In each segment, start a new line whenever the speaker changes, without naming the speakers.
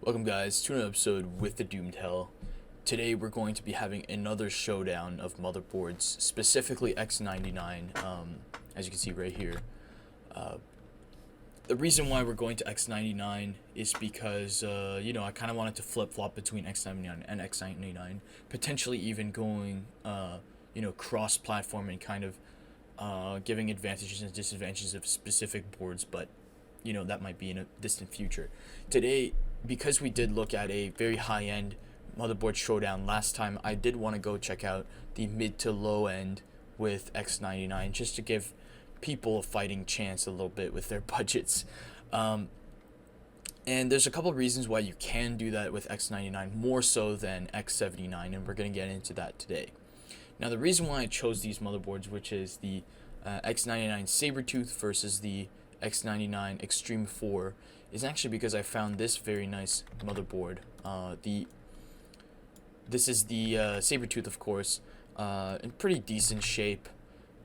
Welcome guys to another episode with the Doomed Hell. Today we're going to be having another showdown of motherboards, specifically X99, as you can see right here. The reason why we're going to X99 is because, I kind of wanted to flip-flop between X99 and X99, potentially even going, cross-platform and kind of giving advantages and disadvantages of specific boards, but that might be in a distant future. Today, because we did look at a very high-end motherboard showdown last time, I did want to go check out the mid to low end with X99 just to give people a fighting chance a little bit with their budgets. And there's a couple of reasons why you can do that with X99 more so than X79, and we're going to get into that today. Now, the reason why I chose these motherboards, which is the X99 Sabertooth versus the X99 Extreme 4, is actually because I found this very nice motherboard. This is the Sabertooth, of course, in pretty decent shape,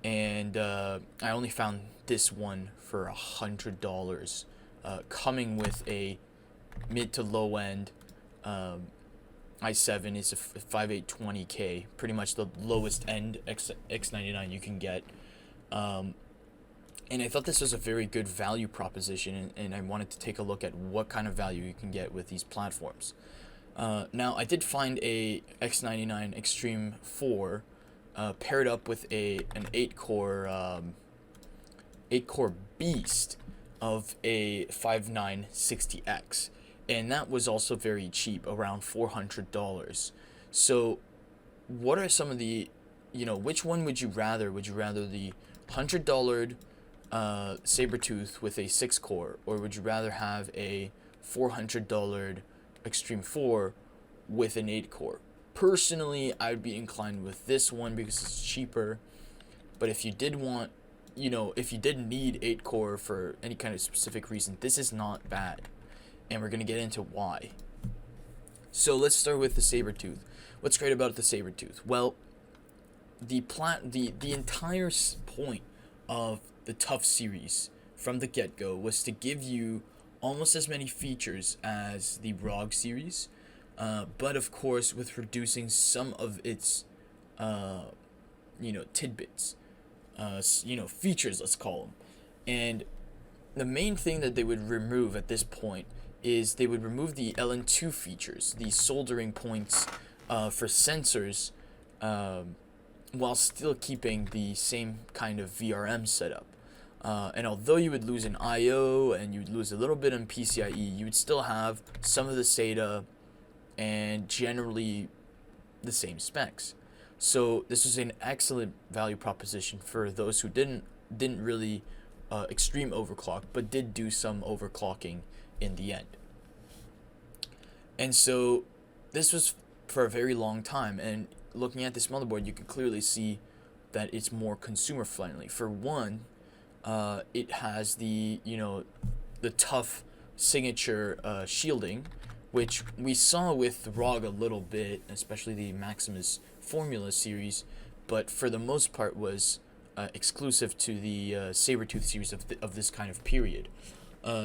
and I only found this one for $100, coming with a mid to low end i7 is a 5820K, pretty much the lowest end X99 you can get. And I thought this was a very good value proposition, and I wanted to take a look at what kind of value you can get with these platforms. Now, I did find a X99 Extreme 4 paired up with an 8-core beast of a 5960X, and that was also very cheap, around $400. So, what are some of the, which one would you rather? Would you rather the $100 Sabertooth with a 6-core, or would you rather have a $400 Extreme 4 with an 8-core? Personally, I'd be inclined with this one because it's cheaper, but if you did want, if you did need 8-core for any kind of specific reason, this is not bad, and we're going to get into why. So let's start with the Sabertooth. What's great about the Sabertooth? Well, the entire point of the TUF series from the get-go was to give you almost as many features as the ROG series, but of course with reducing some of its tidbits, features, let's call them. And the main thing that they would remove at this point is they would remove the LN2 features, the soldering points for sensors, while still keeping the same kind of VRM setup. And although you would lose an I/O and you would lose a little bit in PCIe, you would still have some of the SATA and generally the same specs. So this was an excellent value proposition for those who didn't really extreme overclock, but did do some overclocking in the end. And so this was for a very long time, and looking at this motherboard, you can clearly see that it's more consumer friendly. For one, it has the TUF signature shielding, which we saw with ROG a little bit, especially the Maximus Formula series, but for the most part was exclusive to the Sabertooth series of this kind of period.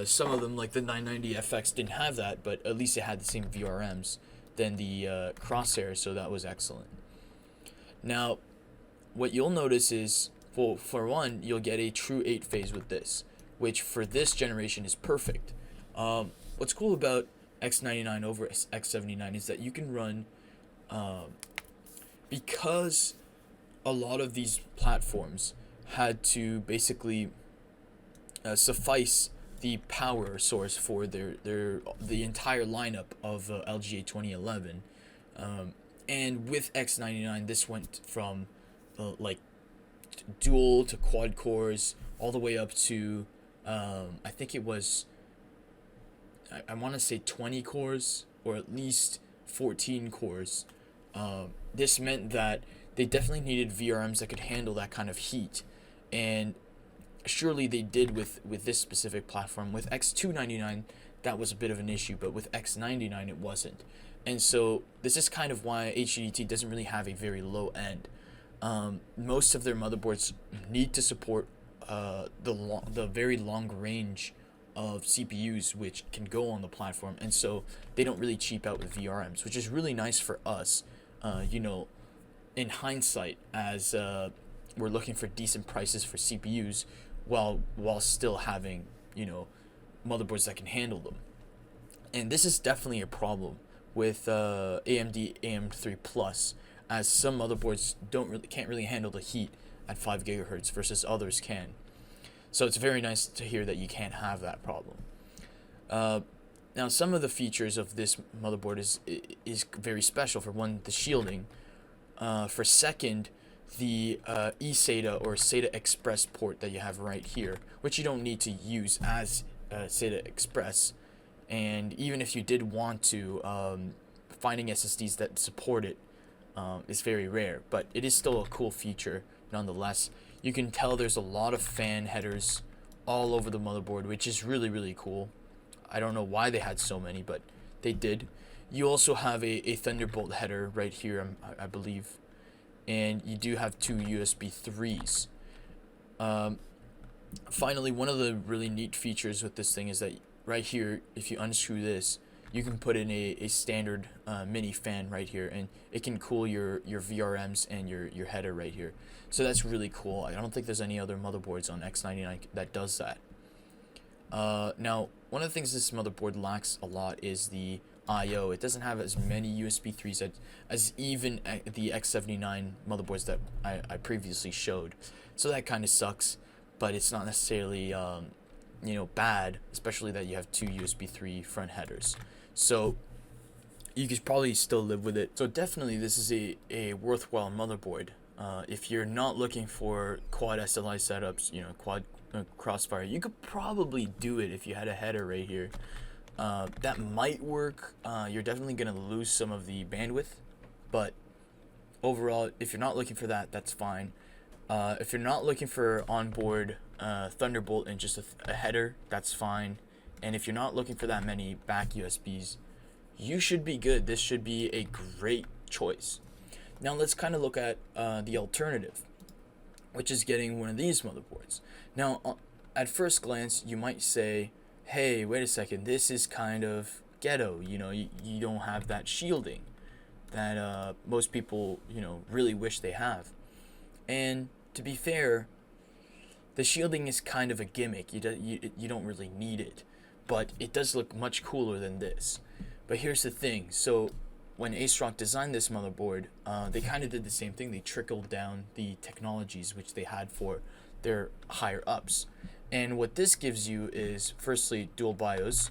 Some of them, like the 990FX, didn't have that, but at least it had the same VRMs than the Crosshair, so that was excellent. Now, what you'll notice is, well, for one, you'll get a true 8-phase with this, which for this generation is perfect. What's cool about X99 over X79 is that you can run, because a lot of these platforms had to basically suffice the power source for the entire lineup of LGA 2011, and with X99 this went from dual to quad cores all the way up to I think it was I want to say 20 cores or at least 14 cores. This meant that they definitely needed VRMs that could handle that kind of heat, and surely they did with this specific platform. With X299 that was a bit of an issue, but with X99 it wasn't. And so this is kind of why HDT doesn't really have a very low end. Most of their motherboards need to support the very long range of CPUs which can go on the platform, and so they don't really cheap out with VRMs, which is really nice for us. You know, in hindsight, as we're looking for decent prices for CPUs, while still having, you know, motherboards that can handle them. And this is definitely a problem with AMD AM3 Plus, as some motherboards can't really handle the heat at 5 gigahertz versus others can. So it's very nice to hear that you can't have that problem. Now, some of the features of this motherboard is very special. For one, the shielding. For second, the eSATA or SATA Express port that you have right here, which you don't need to use as SATA Express. And even if you did want to, finding SSDs that support it is very rare, but it is still a cool feature nonetheless. You can tell there's a lot of fan headers all over the motherboard, which is really, really cool. I don't know why they had so many, but they did. You also have a Thunderbolt header right here, I believe, and you do have two USB 3s. Finally, one of the really neat features with this thing is that right here, if you unscrew this, you can put in a standard mini fan right here, and it can cool your VRMs and your header right here. So that's really cool. I don't think there's any other motherboards on X99 that does that. Now, one of the things this motherboard lacks a lot is the I/O. It doesn't have as many USB 3s as even the X79 motherboards that I previously showed. So that kind of sucks, but it's not necessarily you know, bad, especially that you have two USB 3 front headers. So you could probably still live with it. So definitely this is a worthwhile motherboard. If you're not looking for quad SLI setups, you know, quad Crossfire, you could probably do it if you had a header right here. That might work. You're definitely going to lose some of the bandwidth, but overall, if you're not looking for that, that's fine. If you're not looking for onboard Thunderbolt and just a header, that's fine. And if you're not looking for that many back USBs, you should be good. This should be a great choice. Now let's kind of look at the alternative, which is getting one of these motherboards. Now, at first glance, you might say, hey, wait a second, this is kind of ghetto. You know, you don't have that shielding that most people, you know, really wish they have. And to be fair, the shielding is kind of a gimmick. You don't really need it, but it does look much cooler than this. But here's the thing. So when ASRock designed this motherboard, they kind of did the same thing. They trickled down the technologies which they had for their higher ups. And what this gives you is, firstly, dual BIOS.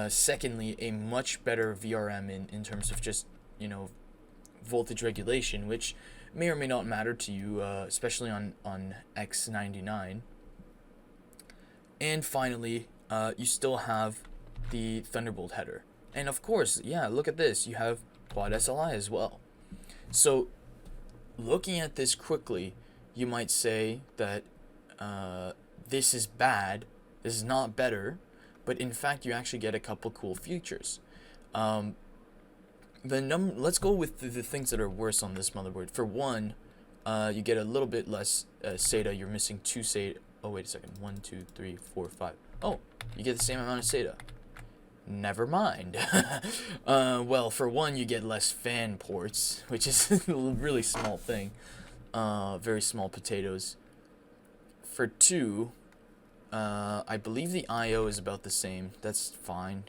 Secondly, a much better VRM in terms of just, you know, voltage regulation, which may or may not matter to you, especially on X99. And finally, you still have the Thunderbolt header. And of course, yeah, look at this. You have quad SLI as well. So looking at this quickly, you might say that this is bad, this is not better, but in fact, you actually get a couple cool features. Let's go with the things that are worse on this motherboard. For one, you get a little bit less SATA. You're missing two SATA. Oh, wait a second. 1, 2, 3, 4, 5. Oh, you get the same amount of SATA. Never mind. Well, for one, you get less fan ports, which is a really small thing. Very small potatoes. For two, I believe the I/O is about the same. That's fine.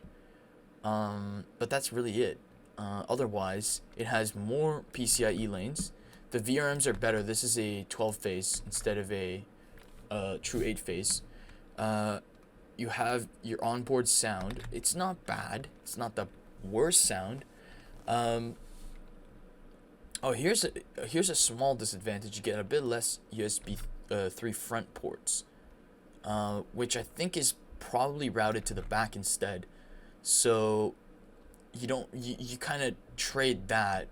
But that's really it. Otherwise, it has more PCIe lanes. The VRMs are better. This is a 12-phase instead of a true 8-phase. You have your onboard sound. It's not bad. It's not the worst sound. Oh, here's a small disadvantage. You get a bit less USB 3 front ports, which I think is probably routed to the back instead. So you kind of trade that.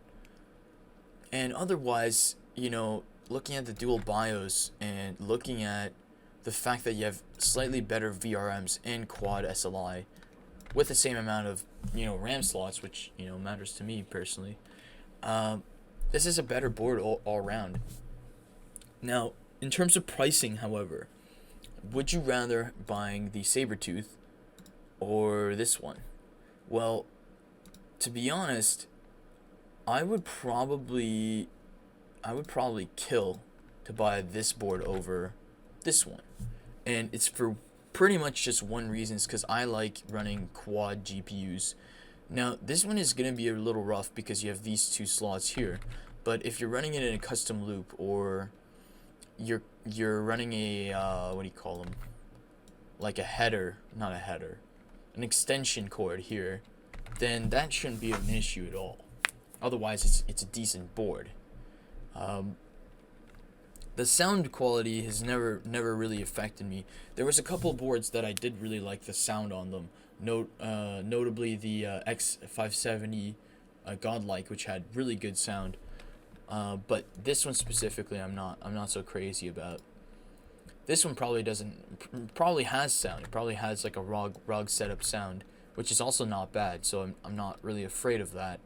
And otherwise, you know, looking at the dual BIOS and looking at the fact that you have slightly better VRMs and quad SLI with the same amount of, you know, RAM slots, which, you know, matters to me personally, this is a better board all around. Now, in terms of pricing, however, would you rather buying the Sabertooth or this one? Well, to be honest, I would probably kill to buy this board over this one. And it's for pretty much just one reason, is because I like running quad GPUs. Now, this one is going to be a little rough because you have these two slots here. But if you're running it in a custom loop, or you're running a, what do you call them? Like a header, not a header, an extension cord here, then that shouldn't be an issue at all. Otherwise, it's a decent board. The sound quality has never really affected me. There was a couple boards that I did really like the sound on them. Notably the X570 Godlike, which had really good sound. But this one specifically, I'm not so crazy about. This one probably has sound. It probably has like a ROG setup sound, which is also not bad. So I'm not really afraid of that.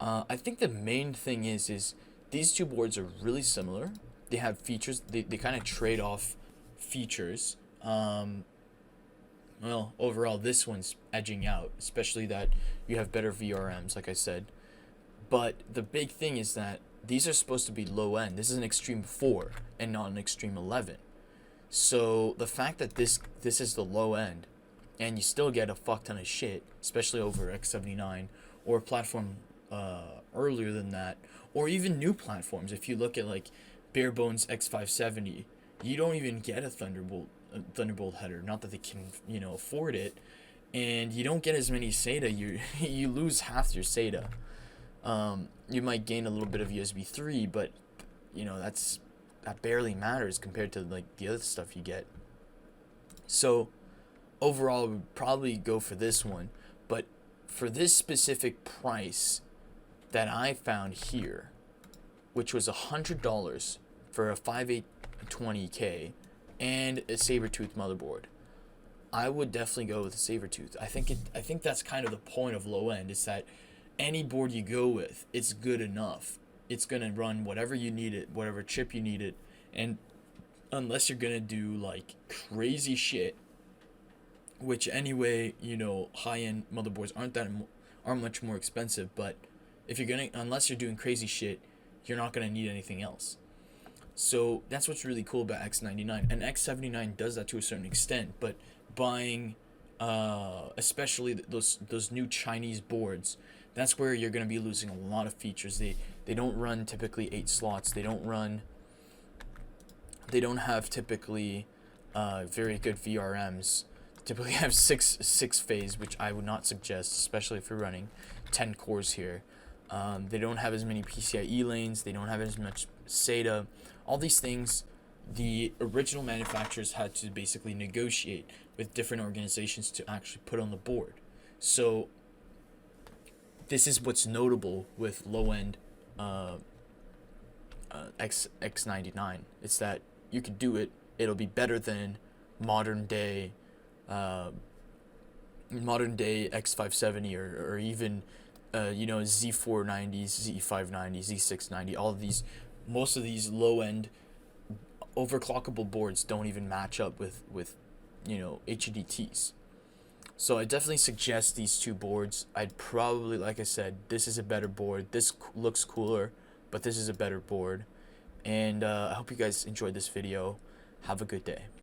I think the main thing is these two boards are really similar. They have features. They kind of trade off features. Well, overall, this one's edging out, especially that you have better VRMs, like I said. But the big thing is that these are supposed to be low end. This is an Extreme 4 and not an Extreme 11. So the fact that this is the low end, and you still get a fuck ton of shit, especially over X79 or a platform earlier than that, or even new platforms. If you look at like bare bones X570, you don't even get a Thunderbolt header. Not that they can, afford it, and you don't get as many SATA. You lose half your SATA. You might gain a little bit of USB 3, but that barely matters compared to like the other stuff you get. So overall, I would probably go for this one, but for this specific price that I found here, which was $100 for a 5820K and a Sabertooth motherboard, I would definitely go with a Sabertooth. I think that's kind of the point of low end, is that any board you go with, it's good enough. It's gonna run whatever you need it, whatever chip you need it, and unless you're gonna do like crazy shit, which anyway, high-end motherboards aren't much more expensive, but unless you're doing crazy shit, you're not gonna need anything else. So that's what's really cool about X99, and X79 does that to a certain extent. But buying, especially those new Chinese boards, that's where you're gonna be losing a lot of features. They don't run typically 8 slots. They don't have typically very good VRMs. Typically have six phase, which I would not suggest, especially if you're running 10 cores here. They don't have as many PCIe lanes. They don't have as much SATA. All these things, the original manufacturers had to basically negotiate with different organizations to actually put on the board. So this is what's notable with low-end X99. It's that you could do it. It'll be better than modern day X570 or even Z490s, Z590s, Z690. All of these, most of these low-end overclockable boards don't even match up with HEDTs. So I definitely suggest these two boards. I'd probably, like I said, this is a better board. This looks cooler, but this is a better board. And I hope you guys enjoyed this video. Have a good day.